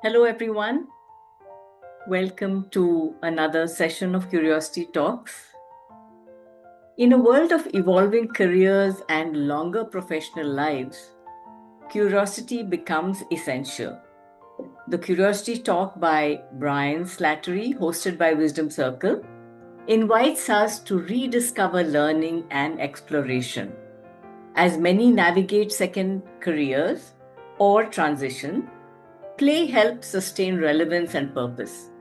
Hello, everyone. Welcome to another session of Curiosity Talks. In a world of evolving careers and longer professional lives, curiosity becomes essential. The Curiosity Talk by Brian Slattery, hosted by WisdomCircle, invites us to rediscover learning and exploration. As many navigate second careers or transition, play helps sustain relevance and purpose.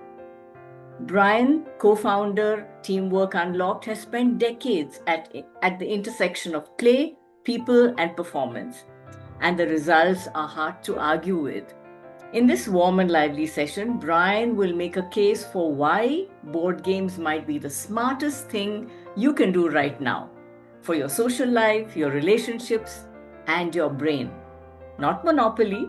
Brian, co-founder Teamwork Unlocked, has spent decades at the intersection of play, people, and performance, and the results are hard to argue with. In this warm and lively session, Brian will make a case for why board games might be the smartest thing you can do right now for your social life, your relationships, and your brain. Not Monopoly,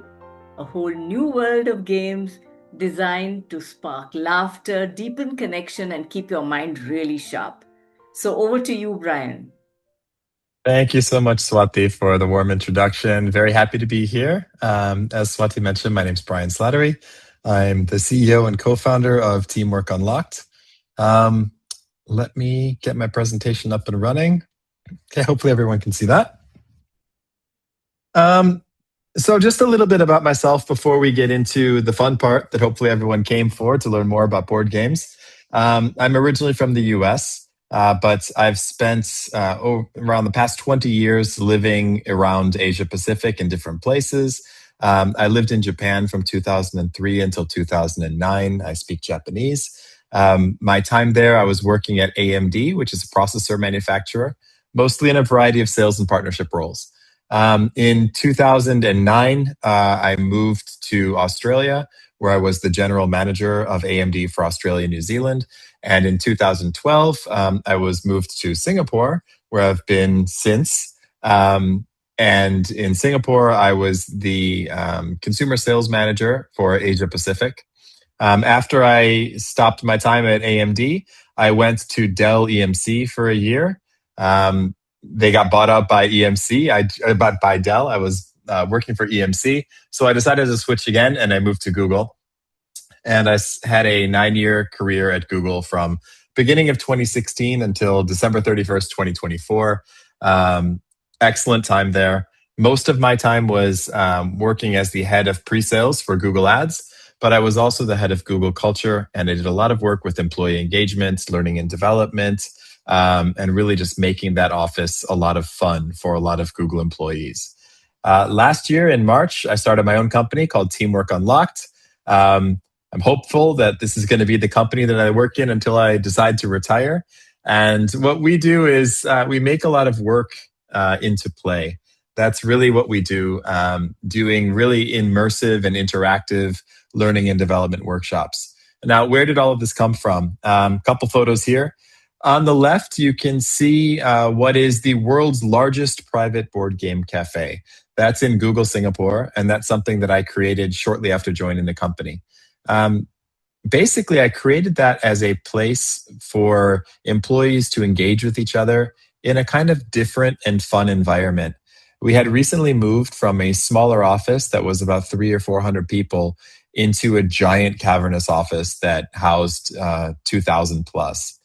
a whole new world of games designed to spark laughter, deepen connection, and keep your mind really sharp. So over to you, Brian. Thank you so much, Swati, for the warm introduction. Very happy to be here. As Swati mentioned, my name is Brian Slattery. I'm the CEO and co-founder of Teamwork Unlocked. Let me get my presentation up and running. Okay, hopefully everyone can see that. So just a little bit about myself before we get into the fun part that hopefully everyone came for to learn more about board games. I'm originally from the US. But I've spent around the past 20 years living around Asia Pacific in different places. I lived in Japan from 2003 until 2009. I speak Japanese. My time there, I was working at AMD, which is a processor manufacturer, mostly in a variety of sales and partnership roles. In 2009, I moved to Australia, where I was the general manager of AMD for Australia and New Zealand. And in 2012, I was moved to Singapore, where I've been since. And in Singapore, I was the consumer sales manager for Asia Pacific. After I stopped my time at AMD, I went to Dell EMC for a year. They got bought out by by Dell. I was working for EMC. So I decided to switch again, and I moved to Google. And I had a 9-year career at Google from beginning of 2016 until December 31st, 2024. Excellent time there. Most of my time was working as the head of pre-sales for Google Ads, but I was also the head of Google Culture, and I did a lot of work with employee engagement, learning and development, and really just making that office a lot of fun for a lot of Google employees. Last year in March, I started my own company called Teamwork Unlocked. I'm hopeful that this is going to be the company that I work in until I decide to retire. And what we do is we make a lot of work into play. That's really what we do, doing really immersive and interactive learning and development workshops. Now, where did all of this come from? A couple photos here. On the left, you can see what is the world's largest private board game cafe. That's in Google Singapore, and that's something that I created shortly after joining the company. Basically, I created that as a place for employees to engage with each other in a kind of different and fun environment. We had recently moved from a smaller office that was about 300 or 400 people into a giant cavernous office that housed 2,000 plus.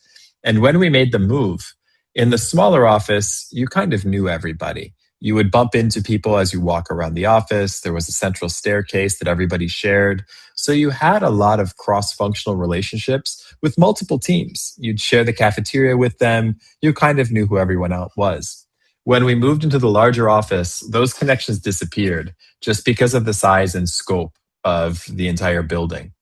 And when we made the move, in the smaller office, you kind of knew everybody. You would bump into people as you walk around the office. There was a central staircase that everybody shared. So you had a lot of cross-functional relationships with multiple teams. You'd share the cafeteria with them. You kind of knew who everyone else was. When we moved into the larger office, those connections disappeared just because of the size and scope of the entire building.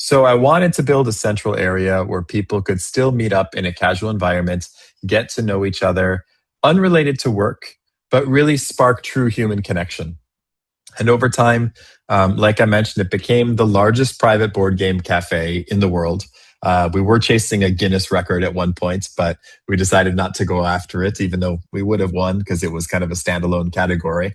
So I wanted to build a central area where people could still meet up in a casual environment, get to know each other, unrelated to work, but really spark true human connection. And over time, like I mentioned, it became the largest private board game cafe in the world. We were chasing a Guinness record at one point, but we decided not to go after it, even though we would have won because it was kind of a standalone category.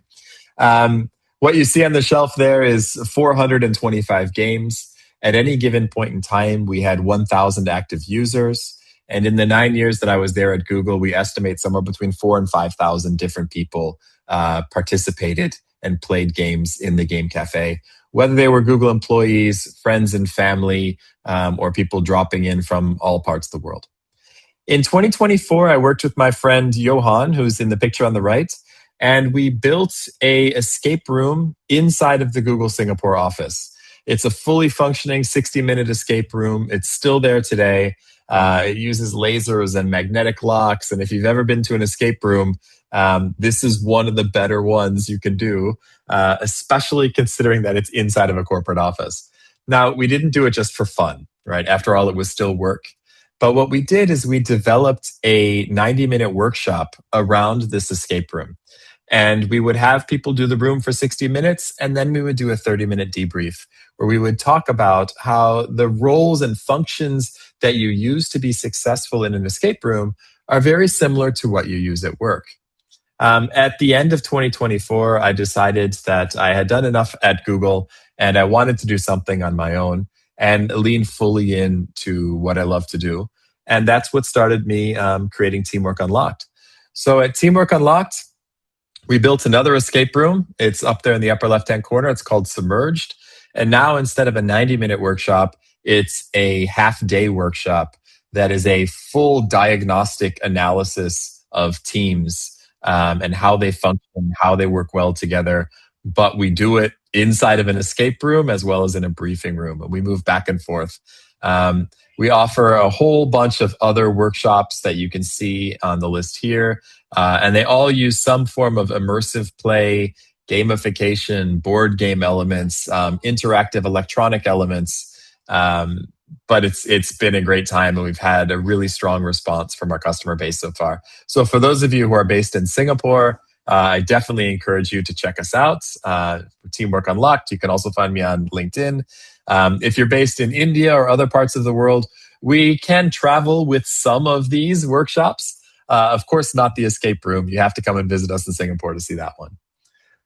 What you see on the shelf there is 425 games. At any given point in time, we had 1,000 active users. And in the 9 years that I was there at Google, we estimate somewhere between 4,000 and 5,000 different people participated and played games in the game cafe, whether they were Google employees, friends and family, or people dropping in from all parts of the world. In 2024, I worked with my friend Johan, who's in the picture on the right, and we built a escape room inside of the Google Singapore office. It's a fully functioning 60-minute escape room. It's still there today. It uses lasers and magnetic locks, and if you've ever been to an escape room, this is one of the better ones you can do, especially considering that it's inside of a corporate office. Now, we didn't do it just for fun, right? After all, it was still work. But what we did is we developed a 90-minute workshop around this escape room. And we would have people do the room for 60 minutes, and then we would do a 30-minute debrief where we would talk about how the roles and functions that you use to be successful in an escape room are very similar to what you use at work. At the end of 2024, I decided that I had done enough at Google and I wanted to do something on my own and lean fully into what I love to do. And that's what started me creating Teamwork Unlocked. So at Teamwork Unlocked, we built another escape room. It's up there in the upper left-hand corner. It's called Submerged. And now instead of a 90-minute workshop, it's a half-day workshop that is a full diagnostic analysis of teams and how they function, how they work well together. But we do it inside of an escape room as well as in a briefing room. And we move back and forth. We offer a whole bunch of other workshops that you can see on the list here. And they all use some form of immersive play, gamification, board game elements, interactive electronic elements. But it's been a great time, and we've had a really strong response from our customer base so far. So for those of you who are based in Singapore, I definitely encourage you to check us out. Teamwork Unlocked. You can also find me on LinkedIn. If you're based in India or other parts of the world, we can travel with some of these workshops. Of course, not the escape room. You have to come and visit us in Singapore to see that one.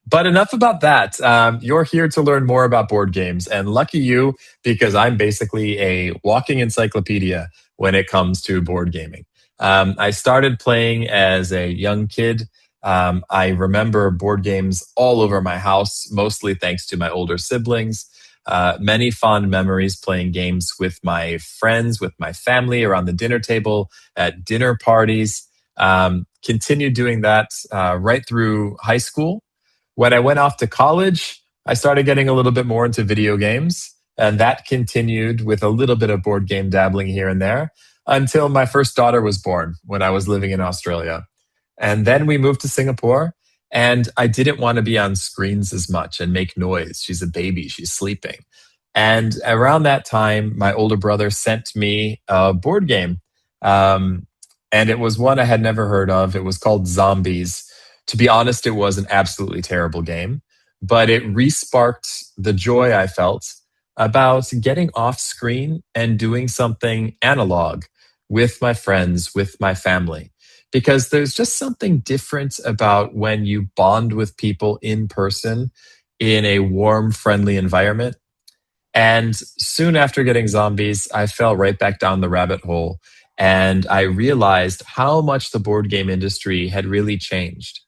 But enough about that. You're here to learn more about board games, and lucky you, because I'm basically a walking encyclopedia when it comes to board gaming. I started playing as a young kid. I remember board games all over my house, mostly thanks to my older siblings. Many fond memories playing games with my friends, with my family around the dinner table, at dinner parties. Continued doing that right through high school. When I went off to college, I started getting a little bit more into video games, and that continued with a little bit of board game dabbling here and there until my first daughter was born when I was living in Australia. And then we moved to Singapore, and I didn't want to be on screens as much and make noise. She's a baby, she's sleeping. And around that time, my older brother sent me a board game. And it was one I had never heard of. It was called Zombies. To be honest, it was an absolutely terrible game, but it re-sparked the joy I felt about getting off screen and doing something analog with my friends, with my family. Because there's just something different about when you bond with people in person in a warm, friendly environment. And soon after getting Zombies, I fell right back down the rabbit hole. And I realized how much the board game industry had really changed.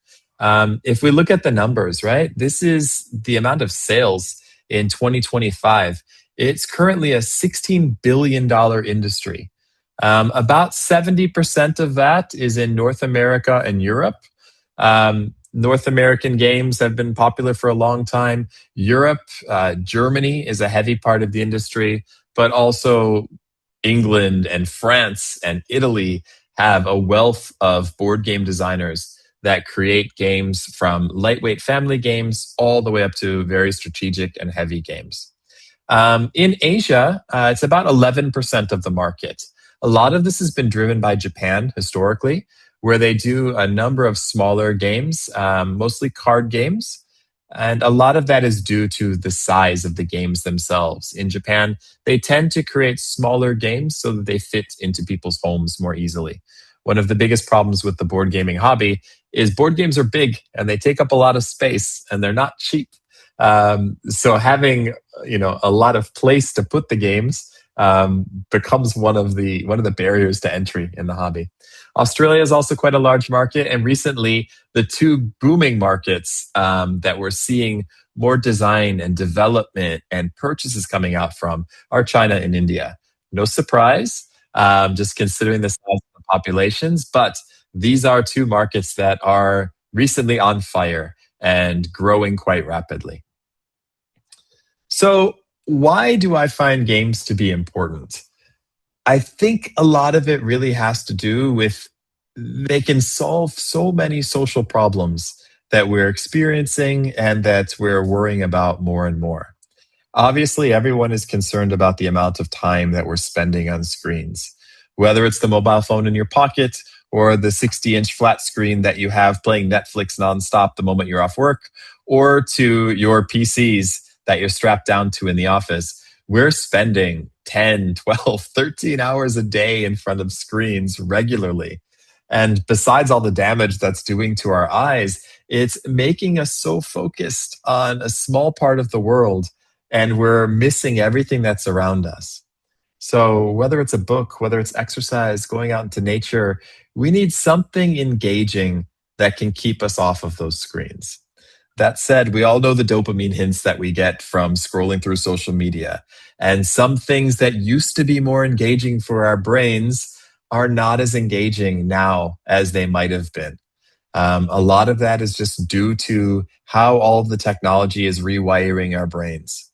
If we look at the numbers, right, this is the amount of sales in 2025. It's currently a $16 billion industry. About 70% of that is in North America and Europe. North American games have been popular for a long time. Europe, Germany is a heavy part of the industry, but also England and France and Italy have a wealth of board game designers that create games from lightweight family games all the way up to very strategic and heavy games. In Asia, it's about 11% of the market. A lot of this has been driven by Japan historically, where they do a number of smaller games, mostly card games. And a lot of that is due to the size of the games themselves. In Japan, they tend to create smaller games so that they fit into people's homes more easily. One of the biggest problems with the board gaming hobby is board games are big and they take up a lot of space and they're not cheap. So having a lot of place to put the games becomes one of the barriers to entry in the hobby. Australia is also quite a large market. And recently, the two booming markets that we're seeing more design and development and purchases coming out from are China and India. No surprise, just considering the size of the populations. But these are two markets that are recently on fire and growing quite rapidly. So, why do I find games to be important? I think a lot of it really has to do with they can solve so many social problems that we're experiencing and that we're worrying about more and more. Obviously, everyone is concerned about the amount of time that we're spending on screens, whether it's the mobile phone in your pocket or the 60-inch flat screen that you have playing Netflix nonstop the moment you're off work, or to your PCs that you're strapped down to in the office. We're spending 10, 12, 13 hours a day in front of screens regularly. And besides all the damage that's doing to our eyes, it's making us so focused on a small part of the world, and we're missing everything that's around us. So, whether it's a book, whether it's exercise, going out into nature, we need something engaging that can keep us off of those screens. That said, we all know the dopamine hints that we get from scrolling through social media. And some things that used to be more engaging for our brains are not as engaging now as they might have been. A lot of that is just due to how all of the technology is rewiring our brains.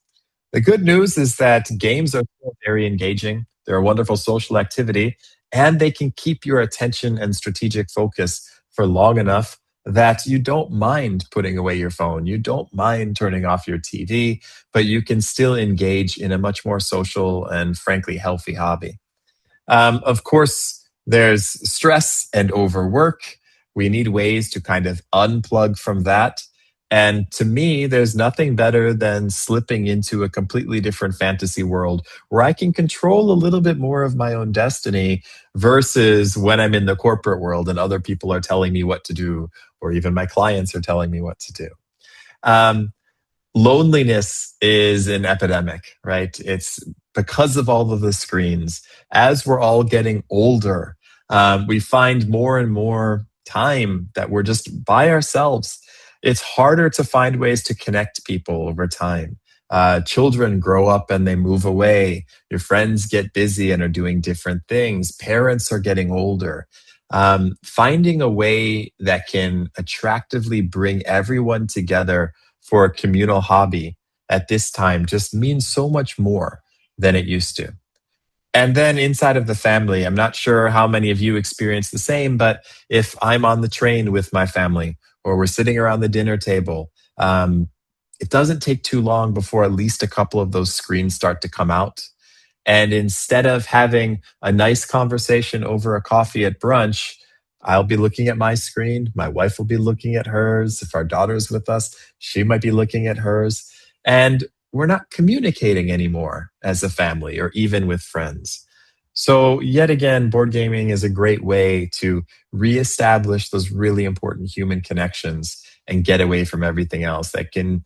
The good news is that games are still very engaging. They're a wonderful social activity, and they can keep your attention and strategic focus for long enough that you don't mind putting away your phone. You don't mind turning off your TV, but you can still engage in a much more social and, frankly, healthy hobby. Of course, there's stress and overwork. We need ways to kind of unplug from that. And to me, there's nothing better than slipping into a completely different fantasy world where I can control a little bit more of my own destiny versus when I'm in the corporate world and other people are telling me what to do, or even my clients are telling me what to do. Um, Loneliness is an epidemic, right? It's because of all of the screens. As we're all getting older, we find more and more time that we're just by ourselves. It's harder to find ways to connect people over time. Children grow up and they move away. Your friends get busy and are doing different things. Parents are getting older. Finding a way that can attractively bring everyone together for a communal hobby at this time just means so much more than it used to. And then inside of the family, I'm not sure how many of you experience the same, but if I'm on the train with my family or we're sitting around the dinner table, it doesn't take too long before at least a couple of those screens start to come out. And instead of having a nice conversation over a coffee at brunch, I'll be looking at my screen. My wife will be looking at hers. If our daughter's with us, she might be looking at hers. And we're not communicating anymore as a family or even with friends. So, yet again, board gaming is a great way to reestablish those really important human connections and get away from everything else that can,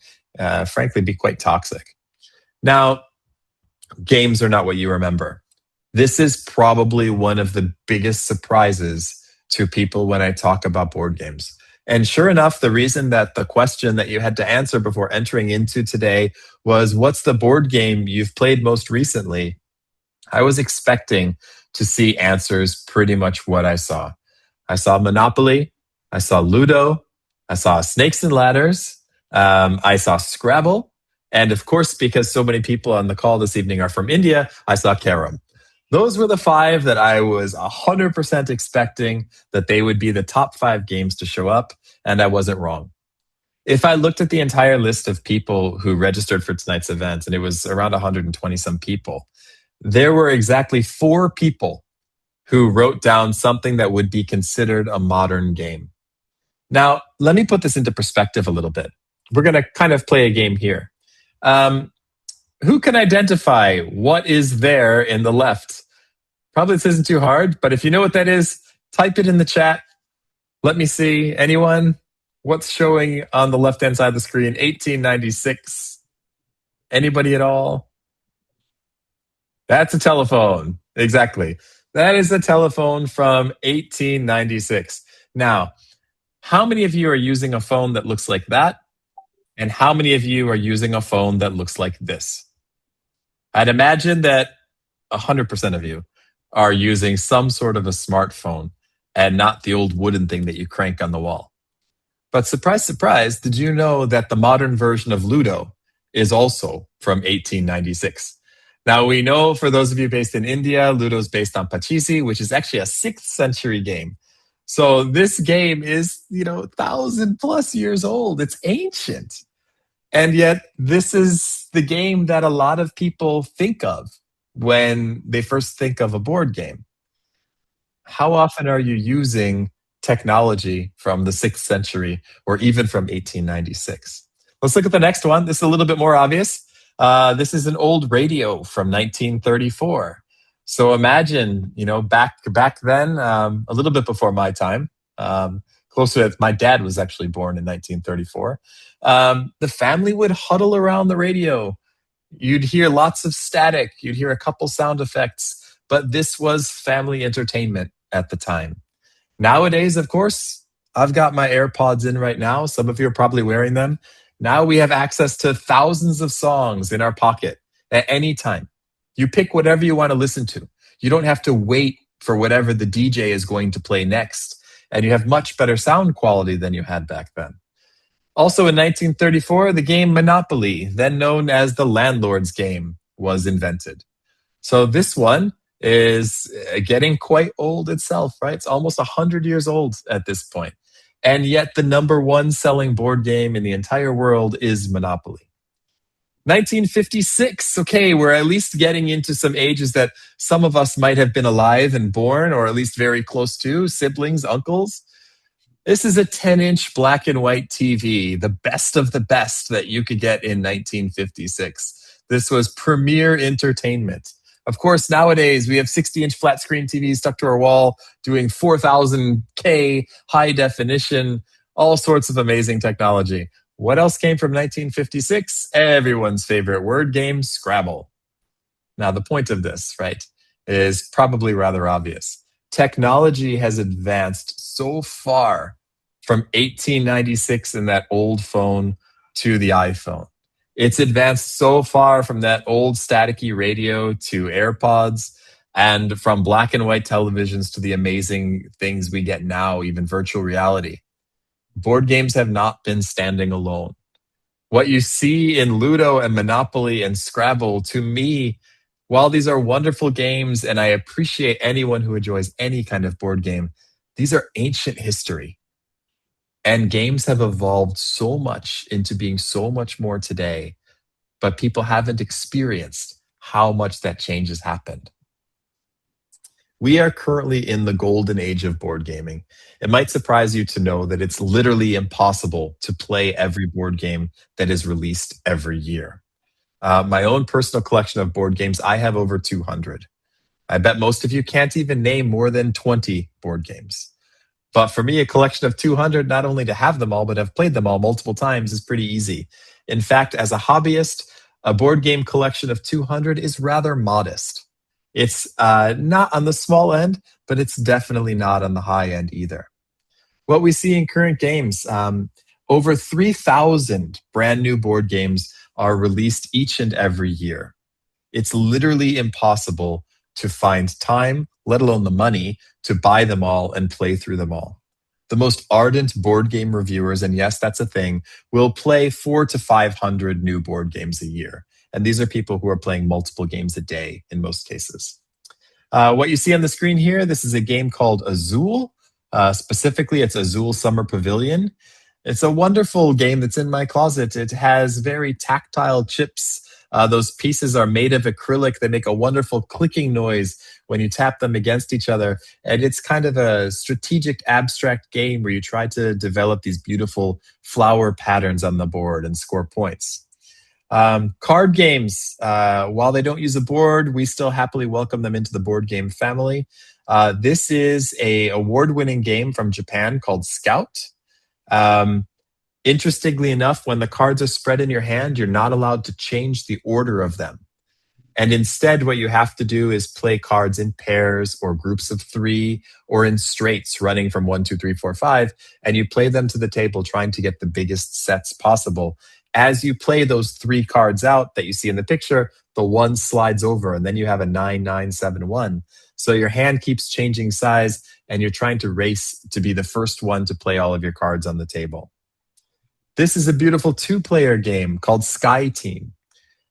frankly, be quite toxic. Now, games are not what you remember. This is probably one of the biggest surprises to people when I talk about board games. And sure enough, the reason that the question that you had to answer before entering into today was, what's the board game you've played most recently? I was expecting to see answers pretty much what I saw. I saw Monopoly, I saw Ludo, I saw Snakes and Ladders, I saw Scrabble, and of course, because so many people on the call this evening are from India, I saw Carom. Those were the five that I was 100% expecting that they would be the top five games to show up, and I wasn't wrong. If I looked at the entire list of people who registered for tonight's event, and it was around 120 some people, there were exactly four people who wrote down something that would be considered a modern game. Now, let me put this into perspective a little bit. We're going to kind of play a game here. Who can identify what is there in the left? Probably this isn't too hard, but if you know what that is, type it in the chat. Let me see. Anyone? What's showing on the left-hand side of the screen? 1896. Anybody at all? That's a telephone. Exactly. That is a telephone from 1896. Now, how many of you are using a phone that looks like that? And how many of you are using a phone that looks like this? I'd imagine that 100% of you are using some sort of a smartphone and not the old wooden thing that you crank on the wall. But surprise, surprise, did you know that the modern version of Ludo is also from 1896? Now, we know for those of you based in India, Ludo is based on Pachisi, which is actually a 6th century game. So this game is, 1,000 plus years old. It's ancient. And yet, this is the game that a lot of people think of when they first think of a board game. How often are you using technology from the 6th century or even from 1896? Let's look at the next one. This is a little bit more obvious. This is an old radio from 1934. So imagine, back then, a little bit before my time, closer to my dad was actually born in 1934. The family would huddle around the radio. You'd hear lots of static. You'd hear a couple sound effects, but this was family entertainment at the time. Nowadays, of course, I've got my AirPods in right now. Some of you are probably wearing them. Now we have access to thousands of songs in our pocket at any time. You pick whatever you want to listen to. You don't have to wait for whatever the DJ is going to play next. And you have much better sound quality than you had back then. Also in 1934, the game Monopoly, then known as the landlord's game, was invented. So this one is getting quite old itself, right? It's almost 100 years old at this point. And yet the number one selling board game in the entire world is Monopoly. 1956, okay, we're at least getting into some ages that some of us might have been alive and born, or at least very close to, siblings, uncles. This is a 10-inch black and white TV, the best of the best that you could get in 1956. This was premier entertainment. Of course, nowadays we have 60-inch flat screen TVs stuck to our wall doing 4,000K high definition, all sorts of amazing technology. What else came from 1956? Everyone's favorite word game, Scrabble. Now, the point of this, right, is probably rather obvious. Technology has advanced so far from 1896 and that old phone to the iPhone. It's advanced so far from that old staticky radio to AirPods, and from black and white televisions to the amazing things we get now, even virtual reality. Board games have not been standing alone. What you see in Ludo and Monopoly and Scrabble, to me, while these are wonderful games and I appreciate anyone who enjoys any kind of board game, these are ancient history. And games have evolved so much into being so much more today, but people haven't experienced how much that change has happened. We are currently in the golden age of board gaming. It might surprise you to know that it's literally impossible to play every board game that is released every year. My own personal collection of board games, I have over 200. I bet most of you can't even name more than 20 board games. But for me, a collection of 200, not only to have them all, but have played them all multiple times is pretty easy. In fact, as a hobbyist, a board game collection of 200 is rather modest. It's not on the small end, but it's definitely not on the high end either. What we see in current games, over 3,000 brand new board games are released each and every year. It's literally impossible to find time, let alone the money, to buy them all and play through them all. The most ardent board game reviewers, and yes, that's a thing, will play 400 to 500 new board games a year. And these are people who are playing multiple games a day in most cases. What you see on the screen here, this is a game called Azul. Specifically, it's Azul Summer Pavilion. It's a wonderful game that's in my closet. It has very tactile chips. Those pieces are made of acrylic. They make a wonderful clicking noise when you tap them against each other. And it's kind of a strategic, abstract game where you try to develop these beautiful flower patterns on the board and score points. Card games, while they don't use a board, we still happily welcome them into the board game family. This is an award-winning game from Japan called Scout. Interestingly enough, when the cards are spread in your hand, you're not allowed to change the order of them. And instead, what you have to do is play cards in pairs or groups of three or in straights running from 1, 2, 3, 4, 5. And you play them to the table trying to get the biggest sets possible. As you play those three cards out that you see in the picture, the one slides over and then you have a 9, 9, 7, 1. So your hand keeps changing size and you're trying to race to be the first one to play all of your cards on the table. This is a beautiful two-player game called Sky Team.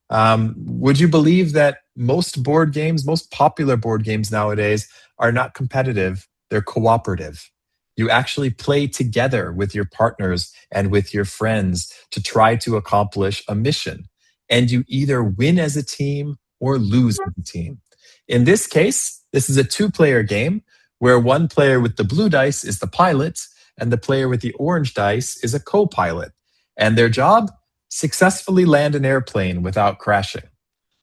Would you believe that most board games, most popular board games nowadays, are not competitive, they're cooperative? You actually play together with your partners and with your friends to try to accomplish a mission. And you either win as a team or lose as a team. In this case, this is a two-player game where one player with the blue dice is the pilot and the player with the orange dice is a co-pilot. And their job? Successfully land an airplane without crashing.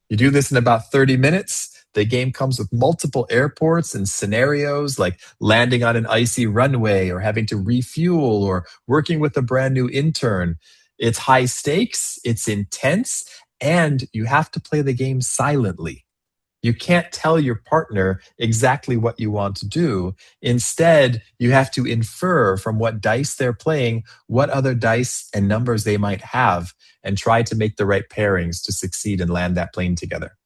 You do this in about 30 minutes. The game comes with multiple airports and scenarios like landing on an icy runway or having to refuel or working with a brand new intern. It's high stakes, it's intense, and you have to play the game silently. You can't tell your partner exactly what you want to do. Instead, you have to infer from what dice they're playing, what other dice and numbers they might have, and try to make the right pairings to succeed and land that plane together.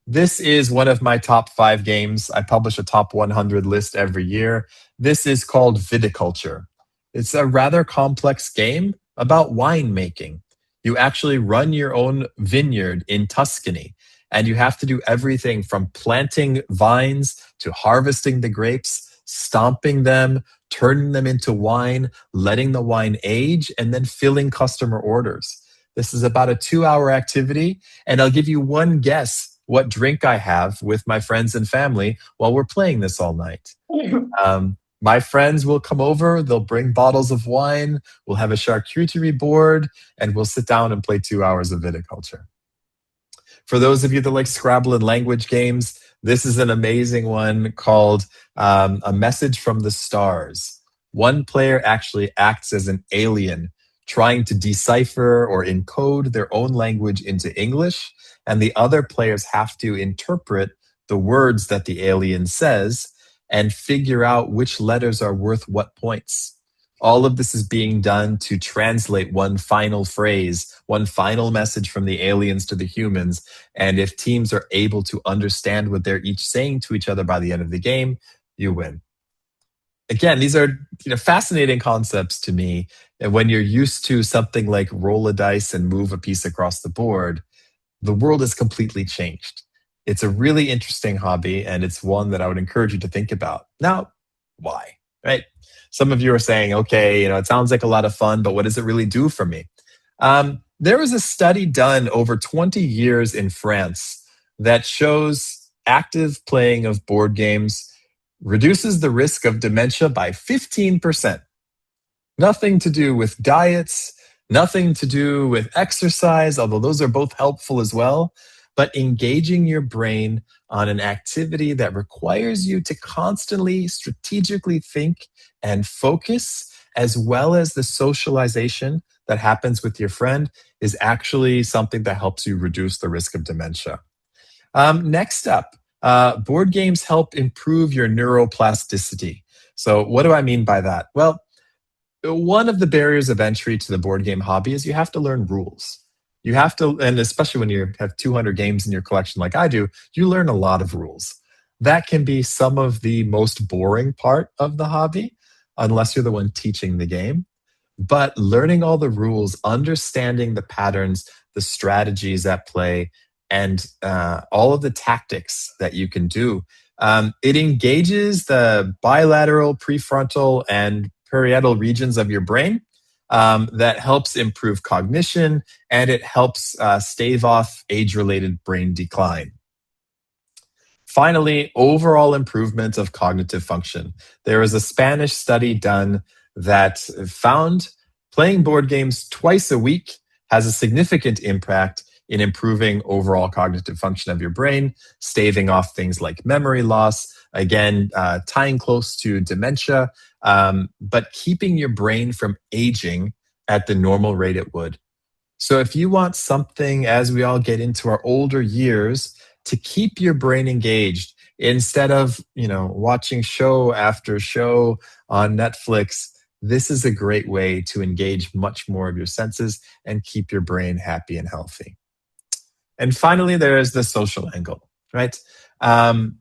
This is one of my top 5 games. I publish a top 100 list every year. This is called Viticulture. It's a rather complex game about winemaking. You actually run your own vineyard in Tuscany, and you have to do everything from planting vines to harvesting the grapes, stomping them, turning them into wine, letting the wine age, and then filling customer orders. This is about a 2-hour activity, and I'll give you one guess what drink I have with my friends and family while we're playing this all night. My friends will come over, they'll bring bottles of wine, we'll have a charcuterie board, and we'll sit down and play 2 hours of viticulture. For those of you that like Scrabble and language games, this is an amazing one called A Message from the Stars. One player actually acts as an alien, trying to decipher or encode their own language into English, and the other players have to interpret the words that the alien says and figure out which letters are worth what points. All of this is being done to translate one final phrase, one final message from the aliens to the humans. And if teams are able to understand what they're each saying to each other by the end of the game, you win. Again, these are fascinating concepts to me. And when you're used to something like roll a dice and move a piece across the board, the world has completely changed. It's a really interesting hobby, and it's one that I would encourage you to think about. Now, why? Right? Some of you are saying, okay, it sounds like a lot of fun, but what does it really do for me? There was a study done over 20 years in France that shows active playing of board games reduces the risk of dementia by 15%. Nothing to do with diets, nothing to do with exercise, although those are both helpful as well, but engaging your brain on an activity that requires you to constantly strategically think and focus, as well as the socialization that happens with your friend, is actually something that helps you reduce the risk of dementia. Next up, board games help improve your neuroplasticity. So what do I mean by that? Well, one of the barriers of entry to the board game hobby is you have to learn rules. You have to, and especially when you have 200 games in your collection like I do, you learn a lot of rules. That can be some of the most boring part of the hobby, unless you're the one teaching the game. But learning all the rules, understanding the patterns, the strategies at play, and all of the tactics that you can do, it engages the bilateral, prefrontal, and parietal regions of your brain. That helps improve cognition, and it helps stave off age-related brain decline. Finally, overall improvement of cognitive function. There was a Spanish study done that found playing board games twice a week has a significant impact in improving overall cognitive function of your brain, staving off things like memory loss, again, tying close to dementia, but keeping your brain from aging at the normal rate it would. So if you want something as we all get into our older years to keep your brain engaged instead of, watching show after show on Netflix, this is a great way to engage much more of your senses and keep your brain happy and healthy. And finally, there is the social angle, right? Um,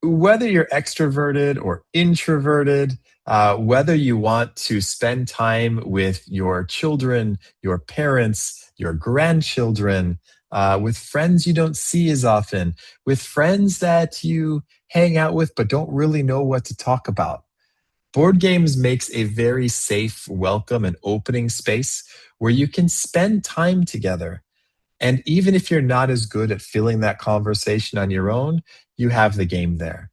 whether you're extroverted or introverted, whether you want to spend time with your children, your parents, your grandchildren, with friends you don't see as often, with friends that you hang out with but don't really know what to talk about. Board games makes a very safe, welcome, and opening space where you can spend time together. And even if you're not as good at filling that conversation on your own, you have the game there.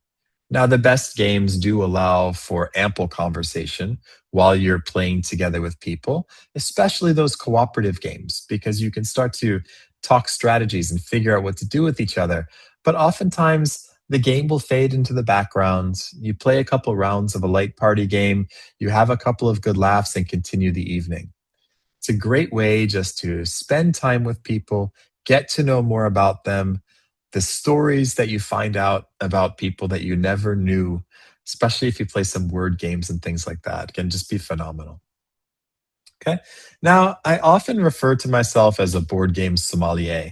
Now, the best games do allow for ample conversation while you're playing together with people, especially those cooperative games, because you can start to talk strategies and figure out what to do with each other. But oftentimes, the game will fade into the background. You play a couple rounds of a light party game, you have a couple of good laughs, and continue the evening. It's a great way just to spend time with people, get to know more about them, the stories that you find out about people that you never knew, especially if you play some word games and things like that, can just be phenomenal. Okay. Now, I often refer to myself as a board game sommelier.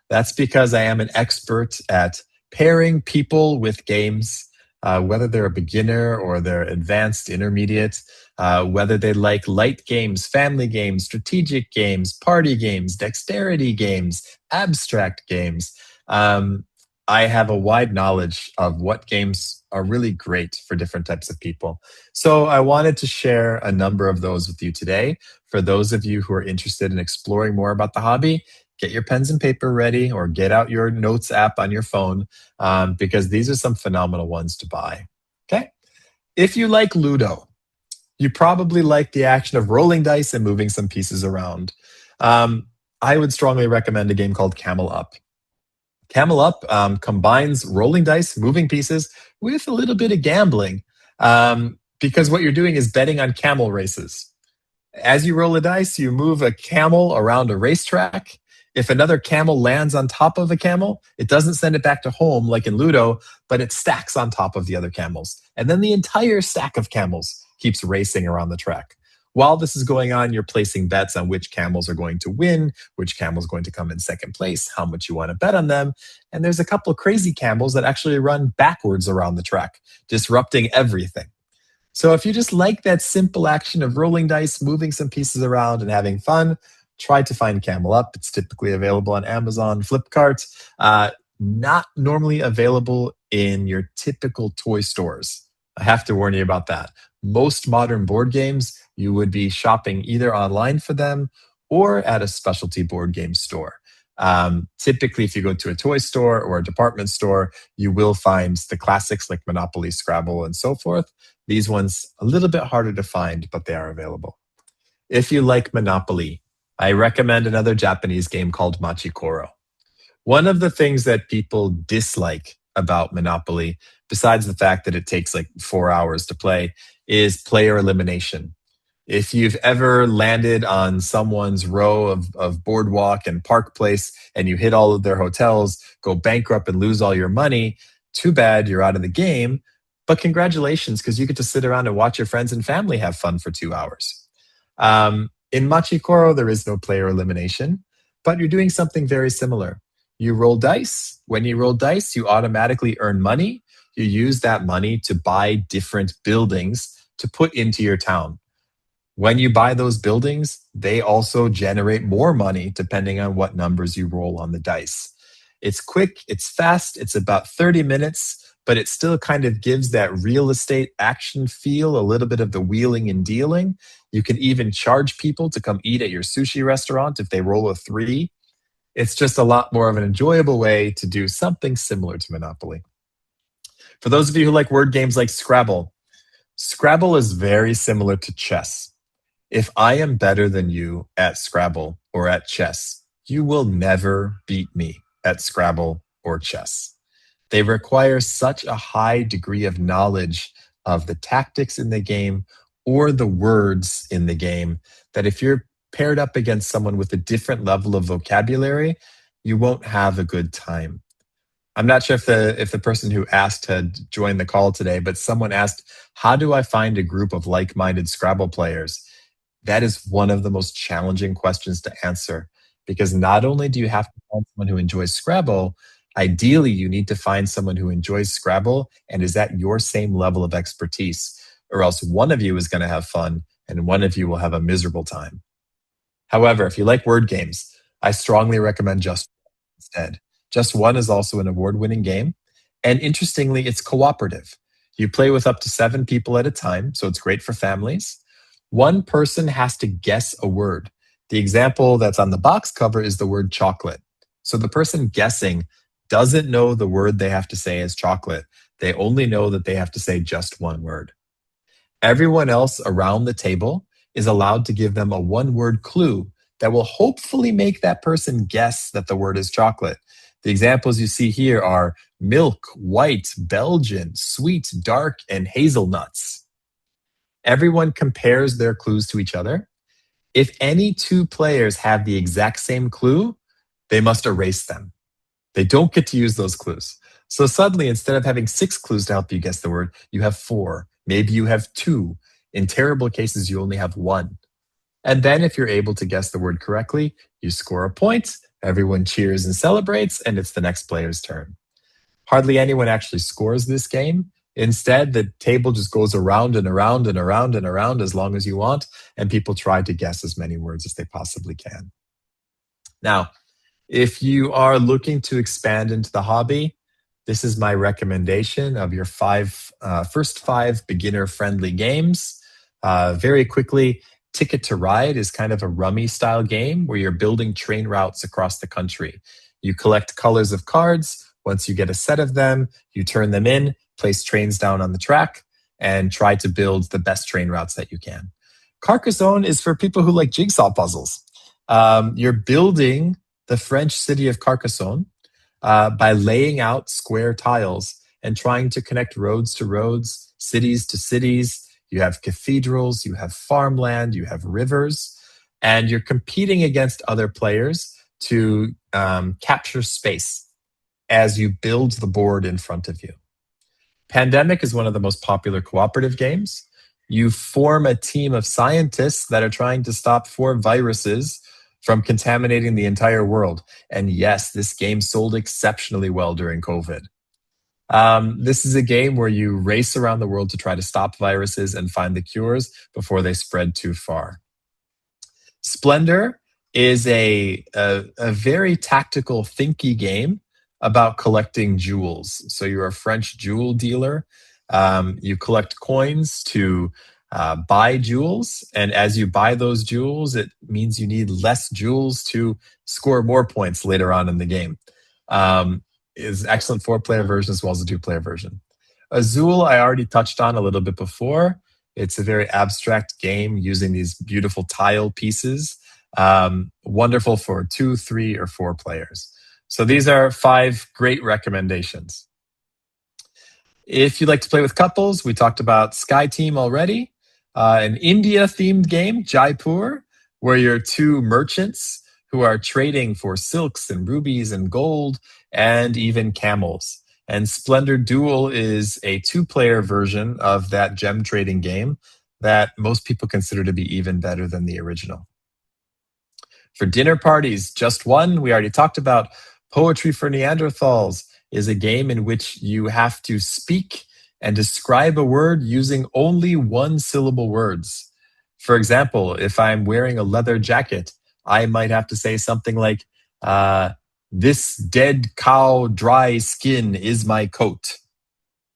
That's because I am an expert at pairing people with games, whether they're a beginner or they're advanced, intermediate, whether they like light games, family games, strategic games, party games, dexterity games, abstract games. Um, I have a wide knowledge of what games are really great for different types of people. So I wanted to share a number of those with you today. For those of you who are interested in exploring more about the hobby, get your pens and paper ready or get out your notes app on your phone, because these are some phenomenal ones to buy. Okay. If you like Ludo, you probably like the action of rolling dice and moving some pieces around. Um, I would strongly recommend a game called Camel Up. Camel Up combines rolling dice, moving pieces, with a little bit of gambling, because what you're doing is betting on camel races. As you roll a dice, you move a camel around a racetrack. If another camel lands on top of a camel, it doesn't send it back to home like in Ludo, but it stacks on top of the other camels. And then the entire stack of camels keeps racing around the track. While this is going on, you're placing bets on which camels are going to win, which camels are going to come in second place, how much you want to bet on them. And there's a couple of crazy camels that actually run backwards around the track, disrupting everything. So if you just like that simple action of rolling dice, moving some pieces around, and having fun, try to find Camel Up. It's typically available on Amazon, Flipkart. Not normally available in your typical toy stores. I have to warn you about that. Most modern board games, you would be shopping either online for them or at a specialty board game store. Typically, if you go to a toy store or a department store, you will find the classics like Monopoly, Scrabble, and so forth. These ones a little bit harder to find, but they are available. If you like Monopoly, I recommend another Japanese game called Machikoro. One of the things that people dislike about Monopoly, besides the fact that it takes like 4 hours to play, is player elimination. If you've ever landed on someone's row of boardwalk and park place and you hit all of their hotels, go bankrupt and lose all your money, too bad you're out of the game. But congratulations, because you get to sit around and watch your friends and family have fun for 2 hours. In Machikoro, there is no player elimination, but you're doing something very similar. You roll dice. When you roll dice, you automatically earn money. You use that money to buy different buildings to put into your town. When you buy those buildings, they also generate more money depending on what numbers you roll on the dice. It's quick, it's fast, it's about 30 minutes, but it still kind of gives that real estate action feel, a little bit of the wheeling and dealing. You can even charge people to come eat at your sushi restaurant if they roll a 3. It's just a lot more of an enjoyable way to do something similar to Monopoly. For those of you who like word games like Scrabble, Scrabble is very similar to chess. If I am better than you at Scrabble or at chess, you will never beat me at Scrabble or chess. They require such a high degree of knowledge of the tactics in the game or the words in the game that if you're paired up against someone with a different level of vocabulary, you won't have a good time. I'm not sure if the person who asked had joined the call today, but someone asked, how do I find a group of like-minded Scrabble players? That is one of the most challenging questions to answer, because not only do you have to find someone who enjoys Scrabble, ideally you need to find someone who enjoys Scrabble and is at your same level of expertise, or else one of you is going to have fun and one of you will have a miserable time. However, if you like word games, I strongly recommend Just One instead. Just One is also an award-winning game, and interestingly, it's cooperative. You play with up to 7 people at a time, so it's great for families. One person has to guess a word. The example that's on the box cover is the word chocolate. So the person guessing doesn't know the word they have to say is chocolate. They only know that they have to say just one word. Everyone else around the table is allowed to give them a one-word clue that will hopefully make that person guess that the word is chocolate. The examples you see here are milk, white, Belgian, sweet, dark, and hazelnuts. Everyone compares their clues to each other. If any 2 players have the exact same clue, they must erase them. They don't get to use those clues. So suddenly, instead of having 6 clues to help you guess the word, you have 4. Maybe you have 2. In terrible cases, you only have 1. And then if you're able to guess the word correctly, you score a point, everyone cheers and celebrates, and it's the next player's turn. Hardly anyone actually scores this game. Instead, the table just goes around and around and around and around as long as you want, and people try to guess as many words as they possibly can. Now, if you are looking to expand into the hobby, this is my recommendation of your first 5 beginner-friendly games. Very quickly, Ticket to Ride is kind of a rummy-style game where you're building train routes across the country. You collect colors of cards. Once you get a set of them, you turn them in, place trains down on the track, and try to build the best train routes that you can. Carcassonne is for people who like jigsaw puzzles. You're building the French city of Carcassonne by laying out square tiles and trying to connect roads to roads, cities to cities. You have cathedrals, you have farmland, you have rivers, and you're competing against other players to capture space as you build the board in front of you. Pandemic is one of the most popular cooperative games. You form a team of scientists that are trying to stop 4 viruses from contaminating the entire world. And yes, this game sold exceptionally well during COVID. This is a game where you race around the world to try to stop viruses and find the cures before they spread too far. Splendor is a very tactical, thinky game about collecting jewels. So you're a French jewel dealer. You collect coins to buy jewels, and as you buy those jewels, it means you need less jewels to score more points later on in the game. Is excellent 4-player version as well as a 2-player version. Azul, I already touched on a little bit before. It's a very abstract game using these beautiful tile pieces. Wonderful for 2, 3, or 4 players. So these are 5 great recommendations. If you'd like to play with couples, we talked about Sky Team already. An India-themed game, Jaipur, where you're 2 merchants who are trading for silks and rubies and gold and even camels. And Splendor Duel is a 2-player version of that gem trading game that most people consider to be even better than the original. For dinner parties, Just One, we already talked about. Poetry for Neanderthals is a game in which you have to speak and describe a word using only 1-syllable words. For example, if I'm wearing a leather jacket, I might have to say something like, this dead cow dry skin is my coat.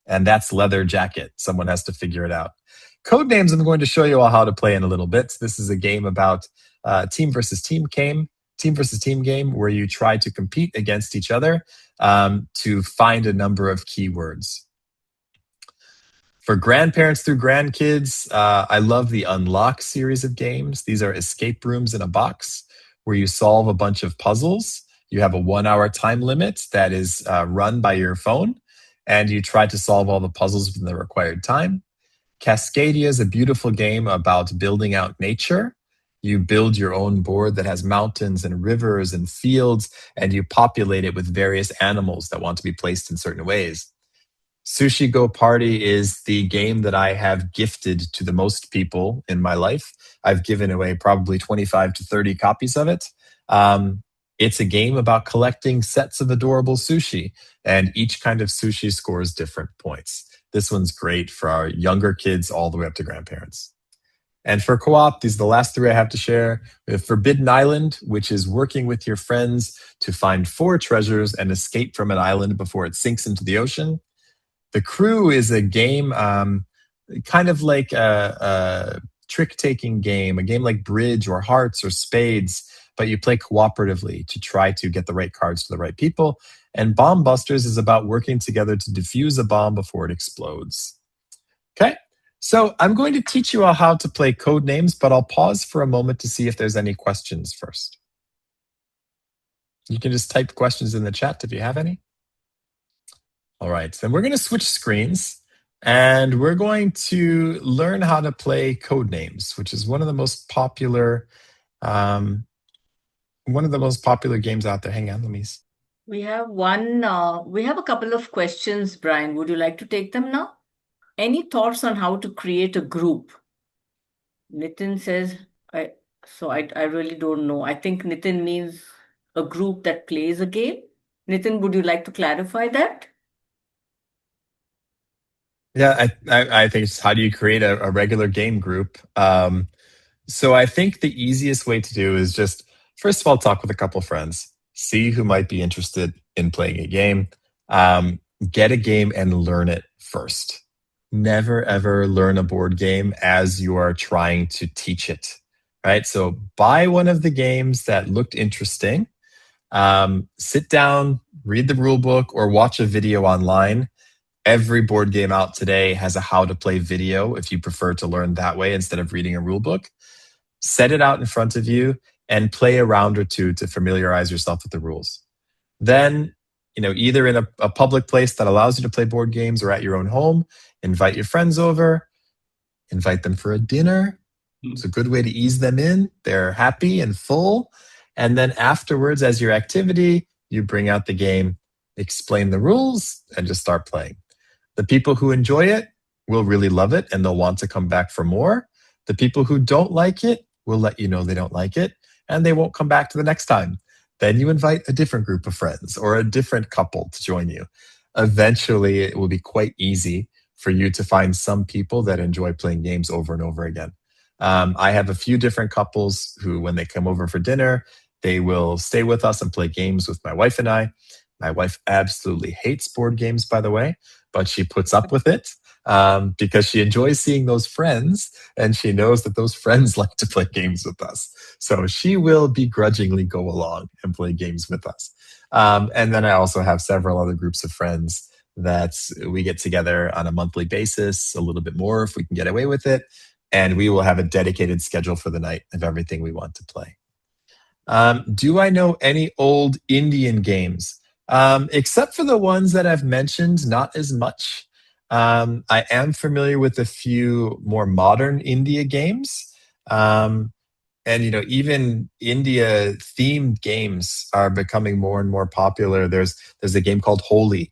And that's leather jacket. Someone has to figure it out. Codenames, I'm going to show you all how to play in a little bit. This is a game about team versus team game where you try to compete against each other to find a number of keywords. For grandparents through grandkids, I love the Unlock series of games. These are escape rooms in a box where you solve a bunch of puzzles. You have a 1-hour time limit that is run by your phone, and you try to solve all the puzzles within the required time. Cascadia is a beautiful game about building out nature. You build your own board that has mountains and rivers and fields, and you populate it with various animals that want to be placed in certain ways. Sushi Go Party is the game that I have gifted to the most people in my life. I've given away probably 25 to 30 copies of it. It's a game about collecting sets of adorable sushi, and each kind of sushi scores different points. This one's great for our younger kids all the way up to grandparents. And for co-op, these are the last three I have to share. We have Forbidden Island, which is working with your friends to find 4 treasures and escape from an island before it sinks into the ocean. The Crew is a game kind of like a trick-taking game, a game like Bridge or Hearts or Spades, but you play cooperatively to try to get the right cards to the right people. And Bomb Busters is about working together to defuse a bomb before it explodes. Okay, so I'm going to teach you all how to play code names, but I'll pause for a moment to see if there's any questions first. You can just type questions in the chat if you have any. All right, then we're going to switch screens, and we're going to learn how to play code names, which is one of the most popular games out there. Hang on, let me see. We have a couple of questions, Brian. Would you like to take them now? Any thoughts on how to create a group? Nitin says, I really don't know. I think Nitin means a group that plays a game. Nitin, would you like to clarify that? Yeah, I think it's how do you create a regular game group? So I think the easiest way to do is just, first of all, talk with a couple friends, see who might be interested in playing a game, get a game and learn it first. Never, ever learn a board game as you are trying to teach it, right? So buy one of the games that looked interesting, sit down, read the rule book, or watch a video online. Every board game out today has a how to play video if you prefer to learn that way instead of reading a rule book. Set it out in front of you and play a round or two to familiarize yourself with the rules. Then, either in a public place that allows you to play board games or at your own home, invite your friends over, invite them for a dinner. It's a good way to ease them in. They're happy and full. And then afterwards, as your activity, you bring out the game, explain the rules, and just start playing. The people who enjoy it will really love it and they'll want to come back for more. The people who don't like it will let you know they don't like it and they won't come back to the next time. Then you invite a different group of friends or a different couple to join you. Eventually, it will be quite easy for you to find some people that enjoy playing games over and over again. I have a few different couples who, when they come over for dinner, they will stay with us and play games with my wife and I. My wife absolutely hates board games, by the way, but she puts up with it because she enjoys seeing those friends and she knows that those friends like to play games with us. So she will begrudgingly go along and play games with us. And then I also have several other groups of friends that we get together on a monthly basis, a little bit more if we can get away with it. And we will have a dedicated schedule for the night of everything we want to play. Do I know any old Indian games? Except for the ones that I've mentioned, not as much. I am familiar with a few more modern India games. And even India themed games are becoming more and more popular. There's a game called Holi,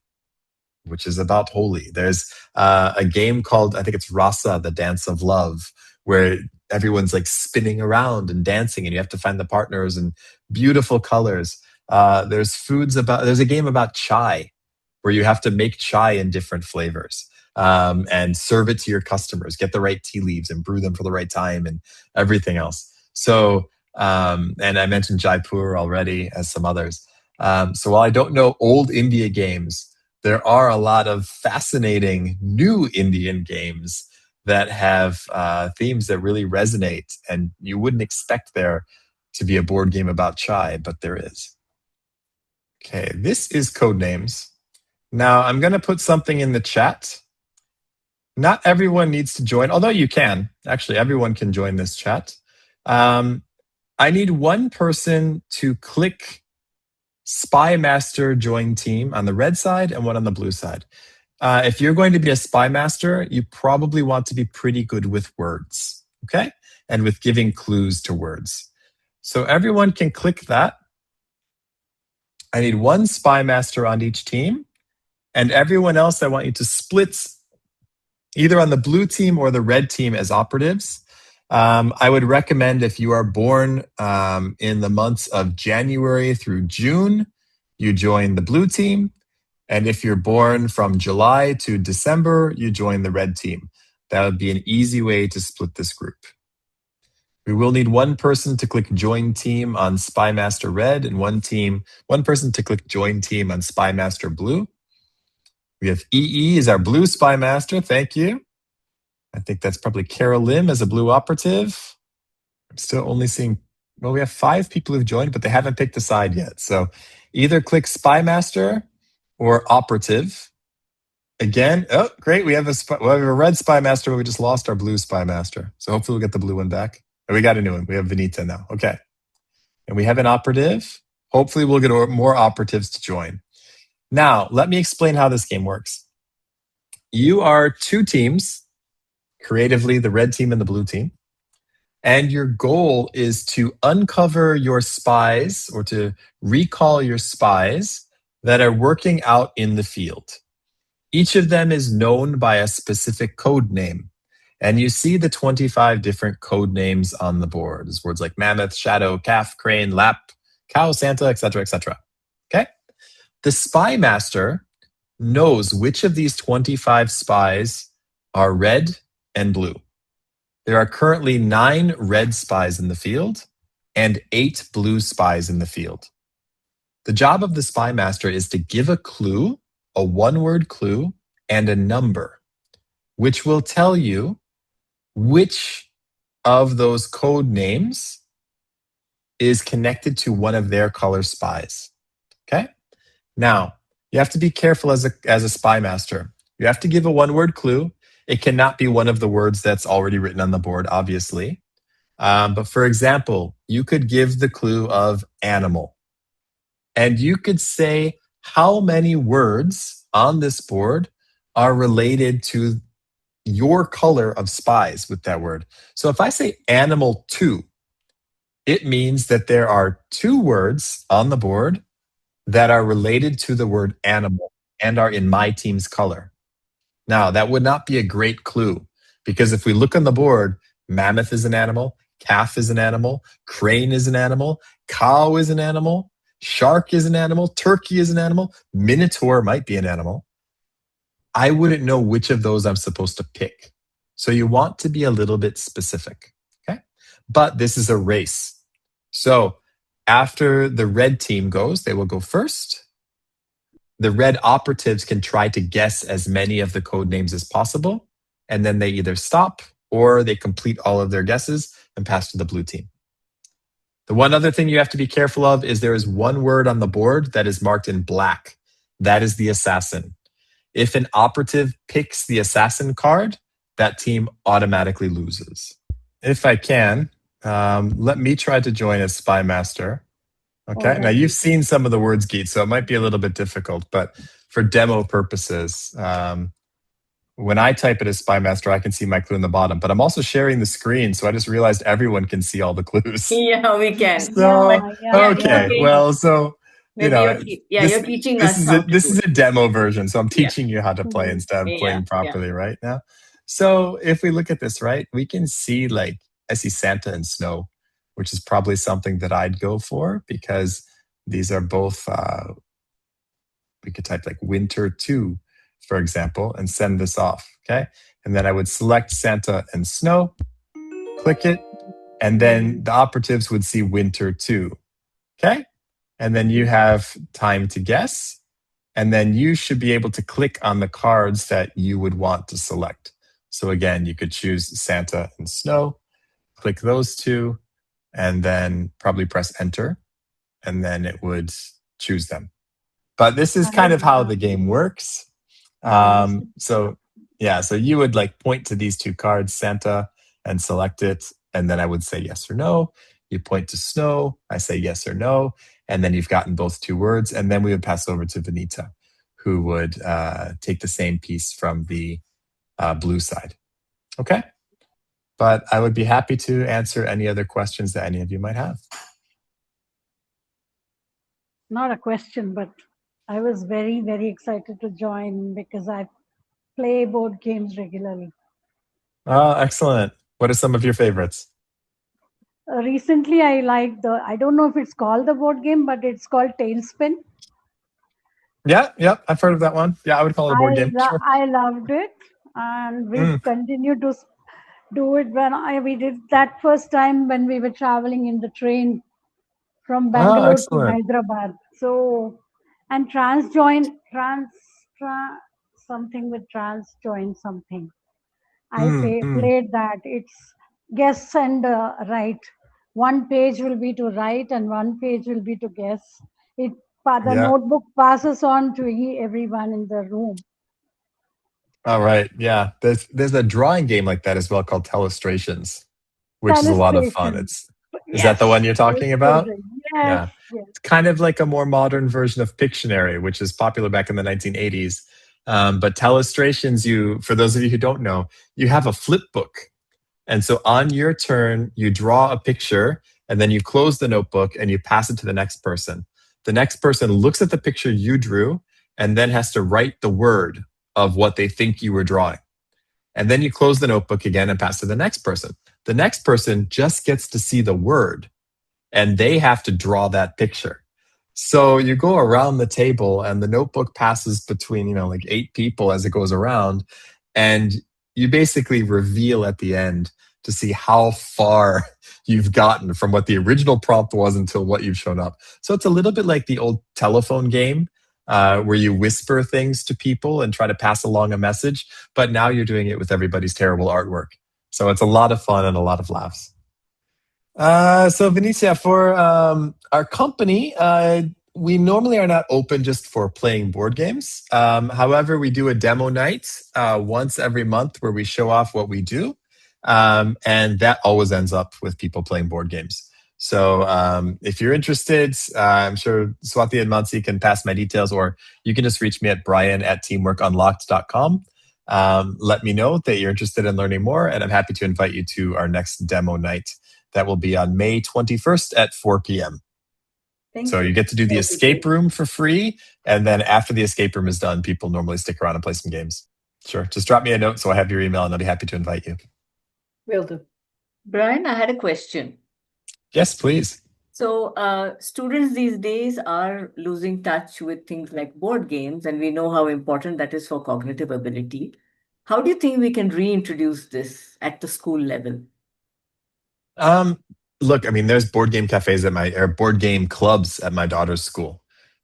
which is about Holi. There's a game called, I think it's Rasa, the Dance of Love, where everyone's like spinning around and dancing and you have to find the partners and beautiful colors. There's a game about chai where you have to make chai in different flavors and serve it to your customers, get the right tea leaves and brew them for the right time and everything else. So, and I mentioned Jaipur already as some others. So while I don't know old India games, there are a lot of fascinating new Indian games that have themes that really resonate, and you wouldn't expect there to be a board game about chai, but there is. Okay, this is Codenames. Now, I'm going to put something in the chat. Not everyone needs to join, although you can. Actually, everyone can join this chat. I need one person to click Spy Master Join Team on the red side and one on the blue side. If you're going to be a Spy Master, you probably want to be pretty good with words, okay? and with giving clues to words. So everyone can click that. I need one spy master on each team, and everyone else I want you to split either on the blue team or the red team as operatives. I would recommend if you are born in the months of January through June, you join the blue team. And if you're born from July to December, you join the red team. That would be an easy way to split this group. We will need one person to click Join Team on Spy Master Red and one person to click Join Team on Spy Master Blue. We have EE as our blue Spy Master. Thank you. I think that's probably Carol Lim as a blue operative. I'm still only seeing, well, we have 5 people who've joined, but they haven't picked a side yet. So either click Spy Master or operative. Again, oh, great. We have a red Spy Master, but we just lost our blue Spy Master. So hopefully we'll get the blue one back. We got a new one. We have Vanita now. Okay. And we have an operative. Hopefully we'll get more operatives to join. Now, let me explain how this game works. You are 2 teams, creatively the red team and the blue team. And your goal is to uncover your spies or to recall your spies that are working out in the field. Each of them is known by a specific code name. And you see the 25 different code names on the board. There's words like mammoth, shadow, calf, crane, lap, cow, Santa, etc., etc. Okay? The spy master knows which of these 25 spies are red and blue. There are currently 9 red spies in the field and 8 blue spies in the field. The job of the spy master is to give a clue, a one-word clue, and a number, which will tell you which of those code names is connected to one of their color spies. Okay? Now, you have to be careful as a spy master. You have to give a one-word clue. It cannot be one of the words that's already written on the board, obviously. But for example, you could give the clue of animal. And you could say how many words on this board are related to your color of spies with that word. So if I say animal 2, it means that there are 2 words on the board that are related to the word animal and are in my team's color. Now, that would not be a great clue because if we look on the board, mammoth is an animal, calf is an animal, crane is an animal, cow is an animal, shark is an animal, turkey is an animal, minotaur might be an animal. I wouldn't know which of those I'm supposed to pick. So you want to be a little bit specific, okay? But this is a race. So after the red team goes, they will go first. The red operatives can try to guess as many of the code names as possible, and then they either stop or they complete all of their guesses and pass to the blue team. The one other thing you have to be careful of is there is one word on the board that is marked in black. That is the assassin. If an operative picks the assassin card, that team automatically loses. If I can, let me try to join as spy master. Okay, Right. now you've seen some of the words, Geet, so it might be a little bit difficult, but for demo purposes, when I type it as spy master, I can see my clue in the bottom, but I'm also sharing the screen, so I just realized everyone can see all the clues. Yeah, we can. So, okay, okay. well, so you Maybe know, you're teaching us how to this do is it. a demo version, so I'm Yeah. teaching you how to play instead of Yeah, playing properly right now. So if we look at this, right, we can see I see Santa and snow, which is probably something that I'd go for because these are both, we could type like winter 2, for example, and send this off, okay? And then I would select Santa and snow, click it, and then the operatives would see winter 2, okay? And then you have time to guess, and then you should be able to click on the cards that you would want to select. So again, you could choose Santa and snow, click those 2, and then probably press enter, and then it would choose them. But this is kind of how the game works. So you would point to these 2 cards, Santa, and select it, and then I would say yes or no. You point to snow, I say yes or no, and then you've gotten both 2 words, and then we would pass over to Vanita, who would take the same piece from the blue side. Okay? but I would be happy to answer any other questions that any of you might have. Not a question, but I was very, very excited to join because I play board games regularly. Oh, excellent. What are some of your favorites? Recently, I liked I don't know if it's called the board game, but it's called Tailspin. Yeah, I've heard of that one. Yeah, I would call it a board game. Sure. I loved it, and we Mm. continued to do it we did that first time when we were traveling in the train from Oh, Bangalore to excellent. Hyderabad. So, and something with trans join something. Mm. Played that. It's guess and write. One page will be to write and one page will be to guess. The Yeah. notebook passes on to everyone in the room. All right. Yeah. There's a drawing game like that as well called Telestrations, which is a lot of fun. Illustration. Is that the Yes. one you're talking about? Illustration. Yes. Yeah. Yes. It's kind of like a more modern version of Pictionary, which is popular back in the 1980s. But Telestrations, for those of you who don't know, you have a flip book. And so on your turn, you draw a picture and then you close the notebook and you pass it to the next person. The next person looks at the picture you drew and then has to write the word of what they think you were drawing. And then you close the notebook again and pass to the next person. The next person just gets to see the word and they have to draw that picture. So you go around the table and the notebook passes between, like 8 people as it goes around. And you basically reveal at the end to see how far you've gotten from what the original prompt was until what you've shown up. So it's a little bit like the old telephone game where you whisper things to people and try to pass along a message. But now you're doing it with everybody's terrible artwork. So it's a lot of fun and a lot of laughs. So Venetia, for our company, we normally are not open just for playing board games. However, we do a demo night once every month where we show off what we do. And that always ends up with people playing board games. So if you're interested, I'm sure Swati and Mansi can pass my details, or you can just reach me at brian@teamworkunlocked.com. Let me know that you're interested in learning more, and I'm happy to invite you to our next demo night. That will be on May 21st at 4 p.m. So you get to do the escape room for free. And then after the escape room is done, people normally stick around and play some games. Sure. Just drop me a note so I have your email and I'll be happy to invite you. Will do. Brian, I had a question. Yes, please. So students these days are losing touch with things like board games, and we know how important that is for cognitive ability. How do you think we can reintroduce this at the school level? Look, I mean, there's board game cafes or board game clubs at my daughter's school,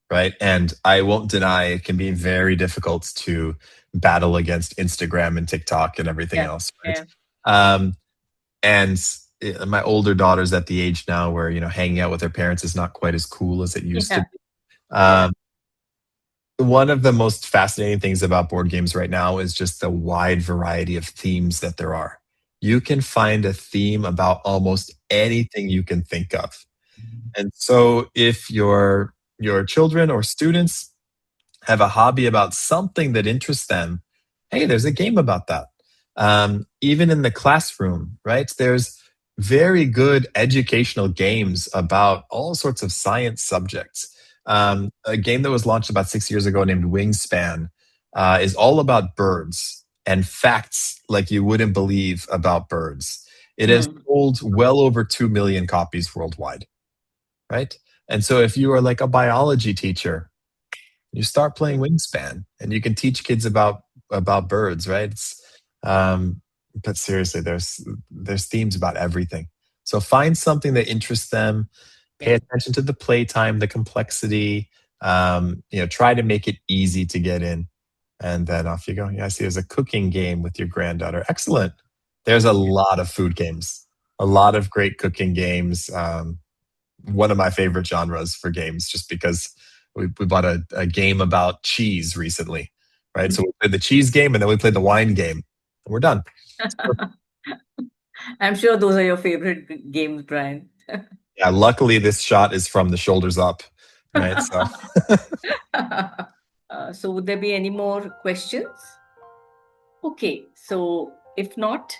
right? And I won't deny it can be very difficult to battle against Instagram and TikTok and everything else, right? Yeah. And my older daughter's at the age now where, hanging out with her parents is not quite as cool as it used to be. One of the most fascinating things about board games right now is just the wide variety of themes that there are. You can find a theme about almost anything you can think of. And so if your children or students have a hobby about something that interests them, hey, there's a game about that. Even in the classroom, right? There's very good educational games about all sorts of science subjects. A game that was launched about 6 years ago named Wingspan is all about birds and facts like you wouldn't believe about birds. It has sold well over 2 million copies worldwide, right? And so if you are like a biology teacher, you start playing Wingspan and you can teach kids about birds, right? But seriously, there's themes about everything. So find something that interests them. Pay attention to the playtime, the complexity. Try to make it easy to get in, and then off you go. Yeah, I see. There's a cooking game with your granddaughter. Excellent. There's a lot of food games, a lot of great cooking games. One of my favorite genres for games, just because we bought a game about cheese recently, right? So we played the cheese game and then we played the wine game, and we're done. I'm sure those are your favorite games, Brian. Yeah, luckily this shot is from the shoulders up, right? So, so would there be any more questions? Okay, so if not,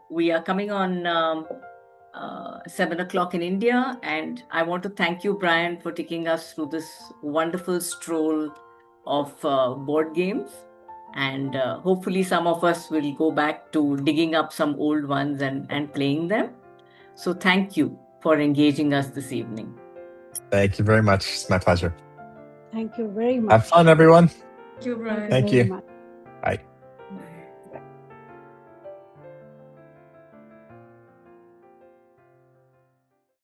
we are coming on 7 o'clock in India, and I want to thank you, Brian, for taking us through this wonderful stroll of board games. And hopefully some of us will go back to digging up some old ones and playing them. So thank you for engaging us this evening. Thank you very much. It's my pleasure. Thank you very much. Have fun, everyone. Thank you, Brian. Thank you. Much. Bye.